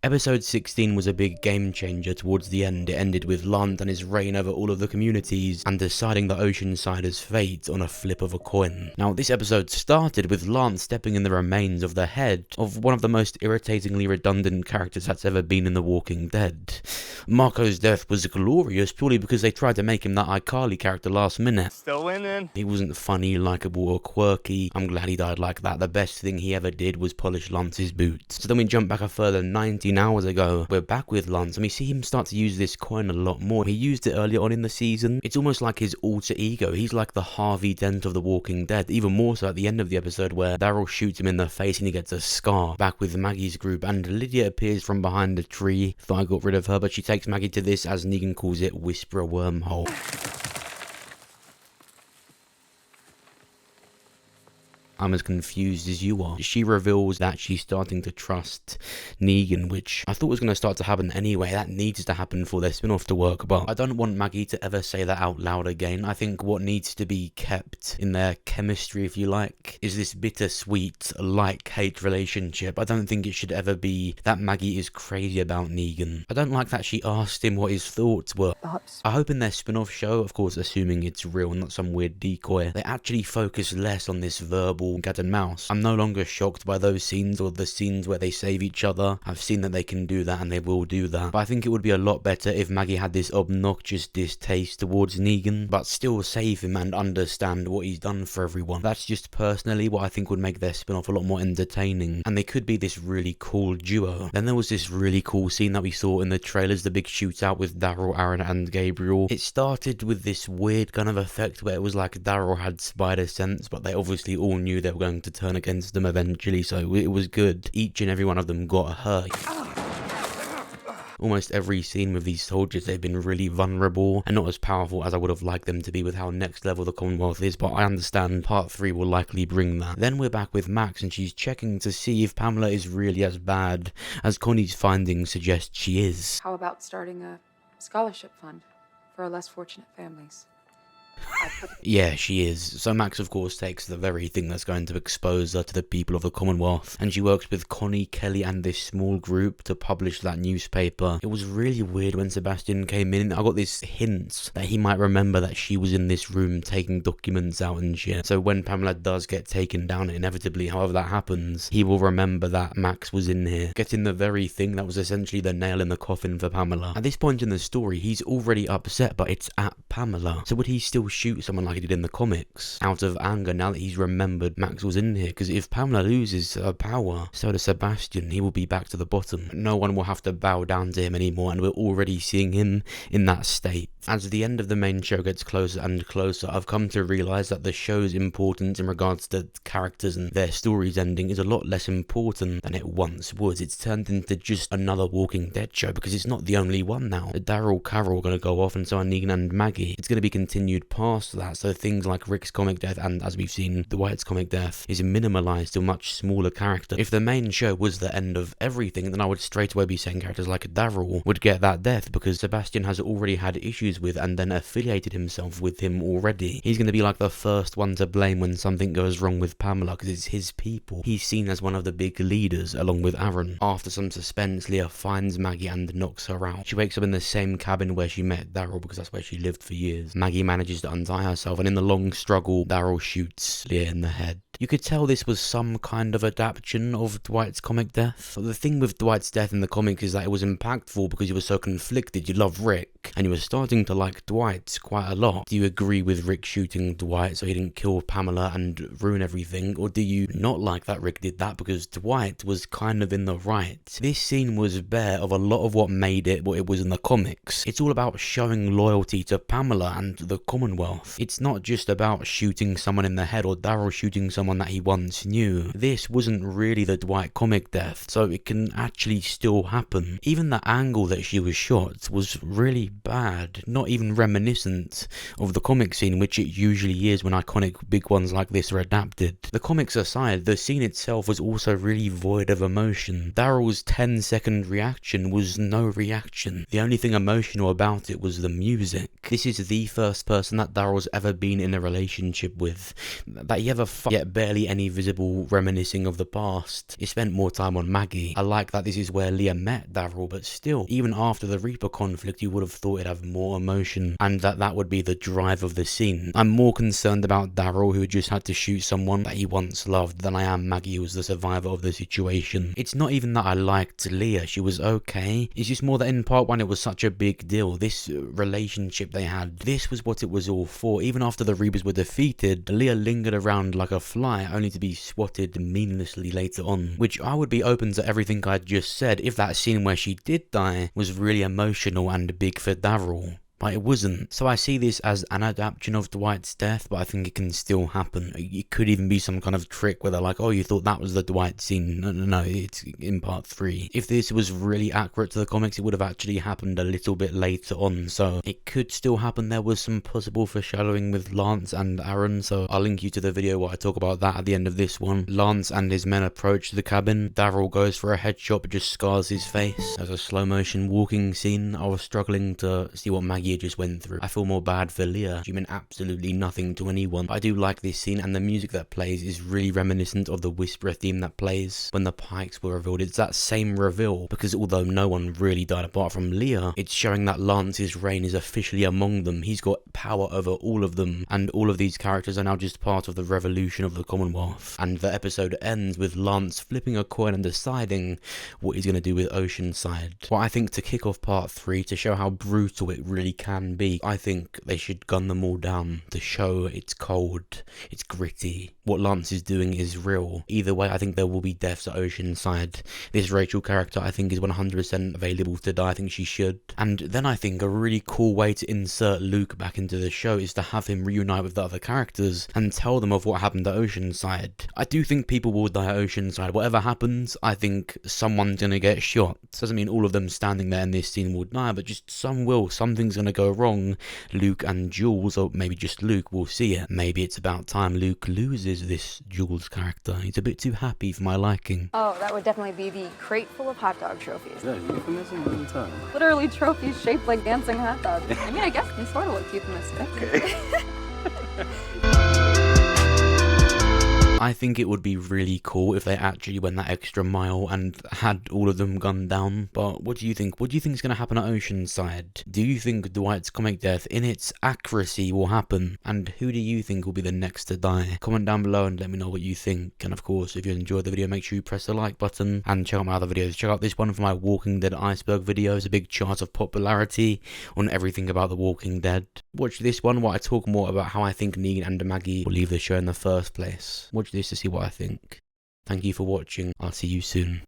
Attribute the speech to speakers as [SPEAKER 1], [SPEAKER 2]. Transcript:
[SPEAKER 1] Episode 16 was a big game changer towards the end. It ended with Lance and his reign over all of the communities and deciding the Oceanside's fate on a flip of a coin. Now, this episode started with Lance stepping in the remains of the head of one of the most irritatingly redundant characters that's ever been in The Walking Dead. Marco's death was glorious purely because they tried to make him that iCarly character last minute.
[SPEAKER 2] Still winning.
[SPEAKER 1] He wasn't funny, likeable, or quirky. I'm glad he died like that. The best thing he ever did was polish Lance's boots. So then we jump back a further 19 hours ago. We're back with Lance and we see him start to use this coin a lot more. He used it earlier on in the season. It's almost like his alter ego. He's like the Harvey Dent of The Walking Dead. Even more so at the end of the episode where Daryl shoots him in the face and he gets a scar. Back with Maggie's group and Lydia appears from behind a tree. Thought I got rid of her, but she takes Maggie to this, as Negan calls it, Whisperer wormhole. I'm as confused as you are. She reveals that she's starting to trust Negan, which I thought was going to start to happen anyway. That needs to happen for their spin-off to work, but I don't want Maggie to ever say that out loud again. I think what needs to be kept in their chemistry, if you like, is this bittersweet like-hate relationship. I don't think it should ever be that Maggie is crazy about Negan. I don't like that she asked him what his thoughts were. I hope in their spin-off show, of course assuming it's real, not some weird decoy, they actually focus less on this verbal cat and mouse. I'm no longer shocked by those scenes or the scenes where they save each other. I've seen that they can do that and they will do that. But I think it would be a lot better if Maggie had this obnoxious distaste towards Negan, but still save him and understand what he's done for everyone. That's just personally what I think would make their spin-off a lot more entertaining. And they could be this really cool duo. Then there was this really cool scene that we saw in the trailers, the big shootout with Daryl, Aaron and Gabriel. It started with this weird kind of effect where it was like Daryl had spider sense, but they obviously all knew they were going to turn against them eventually, so it was good. Each and every one of them got hurt. Almost every scene with these soldiers, they've been really vulnerable and not as powerful as I would have liked them to be with how next level the Commonwealth is, but I understand part 3 will likely bring that. Then we're back with Max and she's checking to see if Pamela is really as bad as Connie's findings suggest she is.
[SPEAKER 3] How about starting a scholarship fund for less fortunate families?
[SPEAKER 1] Yeah, she is. So Max of course takes the very thing that's going to expose her to the people of the Commonwealth, and she works with Connie, Kelly and this small group to publish that newspaper. It was really weird when Sebastian came in. I got this hint that he might remember that she was in this room taking documents out and shit. So when Pamela does get taken down, inevitably, however that happens, he will remember that Max was in here, getting the very thing that was essentially the nail in the coffin for Pamela. At this point in the story, he's already upset, but it's at Pamela. So would he still shoot someone like he did in the comics out of anger now that he's remembered Max was in here? Because if Pamela loses her power, so does Sebastian. He will be back to the bottom. No one will have to bow down to him anymore, and we're already seeing him in that state. As the end of the main show gets closer and closer, I've come to realise that the show's importance in regards to characters and their stories ending is a lot less important than it once was. It's turned into just another Walking Dead show because it's not the only one now. Daryl, Carol are going to go off, and so are Negan and Maggie. It's going to be continued past that, so things like Rick's comic death and, as we've seen, Dwight's comic death is minimalised to a much smaller character. If the main show was the end of everything, then I would straight away be saying characters like Daryl would get that death because Sebastian has already had issues with and then affiliated himself with him already. He's going to be like the first one to blame when something goes wrong with Pamela because it's his people. He's seen as one of the big leaders along with Aaron. After some suspense, Leah finds Maggie and knocks her out. She wakes up in the same cabin where she met Daryl because that's where she lived for years. Maggie manages to untie herself, and in the long struggle, Daryl shoots Leah in the head. You could tell this was some kind of adaptation of Dwight's comic death. But the thing with Dwight's death in the comics is that it was impactful because you were so conflicted. You love Rick, and you were starting to like Dwight quite a lot. Do you agree with Rick shooting Dwight so he didn't kill Pamela and ruin everything? Or do you not like that Rick did that because Dwight was kind of in the right? This scene was bare of a lot of what made it what it was in the comics. It's all about showing loyalty to Pamela and the Commonwealth. It's not just about shooting someone in the head or Daryl shooting someone that he once knew. This wasn't really the Dwight comic death, so it can actually still happen. Even the angle that she was shot was really bad, not even reminiscent of the comic scene, which it usually is when iconic big ones like this are adapted. The comics aside, the scene itself was also really void of emotion. Daryl's 10-second reaction was no reaction. The only thing emotional about it was the music. This is the first person that Daryl's ever been in a relationship with, that he ever yet barely any visible reminiscing of the past. It spent more time on Maggie. I like that this is where Leah met Daryl, but still, even after the Reaper conflict, you would have thought it'd have more emotion, and that would be the drive of the scene. I'm more concerned about Daryl, who just had to shoot someone that he once loved, than I am Maggie, who was the survivor of the situation. It's not even that I liked Leah, she was okay. It's just more that in part 1 it was such a big deal. This relationship they had, this was what it was all for. Even after the Reapers were defeated, Leah lingered around like a fly, only to be swatted meaninglessly later on. Which I would be open to everything I just said if that scene where she did die was really emotional and big for Daryl. But it wasn't. So I see this as an adaptation of Dwight's death, but I think it can still happen. It could even be some kind of trick where they're like, oh, you thought that was the Dwight scene. No, it's in part 3. If this was really accurate to the comics, it would have actually happened a little bit later on, so it could still happen. There was some possible foreshadowing with Lance and Aaron, so I'll link you to the video where I talk about that at the end of this one. Lance and his men approach the cabin. Daryl goes for a headshot but just scars his face. There's a slow motion walking scene. I was struggling to see what Maggie just went through. I feel more bad for Leah. She meant absolutely nothing to anyone. But I do like this scene, and the music that plays is really reminiscent of the Whisperer theme that plays when the Pikes were revealed. It's that same reveal, because although no one really died apart from Leah, it's showing that Lance's reign is officially among them. He's got power over all of them, and all of these characters are now just part of the revolution of the Commonwealth. And the episode ends with Lance flipping a coin and deciding what he's going to do with Oceanside. Well, I think to kick off part 3, to show how brutal it really can be, I think they should gun them all down to show it's cold, it's gritty. What Lance is doing is real. Either way, I think there will be deaths at Oceanside. This Rachel character, I think, is 100% available to die. I think she should. And then I think a really cool way to insert Luke back into the show is to have him reunite with the other characters and tell them of what happened at Oceanside. I do think people will die at Oceanside. Whatever happens, I think someone's gonna get shot. Doesn't mean all of them standing there in this scene will die, but just some will. Something's gonna go wrong. Luke and Jules, or maybe just Luke, will see it. Maybe it's about time Luke loses this Jules character. He's a bit too happy for my liking.
[SPEAKER 2] Oh, that would definitely be the crate full of hot dog trophies.
[SPEAKER 4] Yeah, euphemism all the time.
[SPEAKER 2] Literally trophies shaped like dancing hot dogs. I mean, I guess they sort of look euphemistic.
[SPEAKER 4] Okay.
[SPEAKER 1] I think it would be really cool if they actually went that extra mile and had all of them gunned down. But what do you think? What do you think is going to happen at Oceanside? Do you think Dwight's comic death in its accuracy will happen? And who do you think will be the next to die? Comment down below and let me know what you think. And of course, if you enjoyed the video, make sure you press the like button and check out my other videos. Check out this one for my Walking Dead iceberg videos, a big chart of popularity on everything about The Walking Dead. Watch this one where I talk more about how I think Negan and Maggie will leave the show in the first place. Watch this to see what I think. Thank you for watching. I'll see you soon.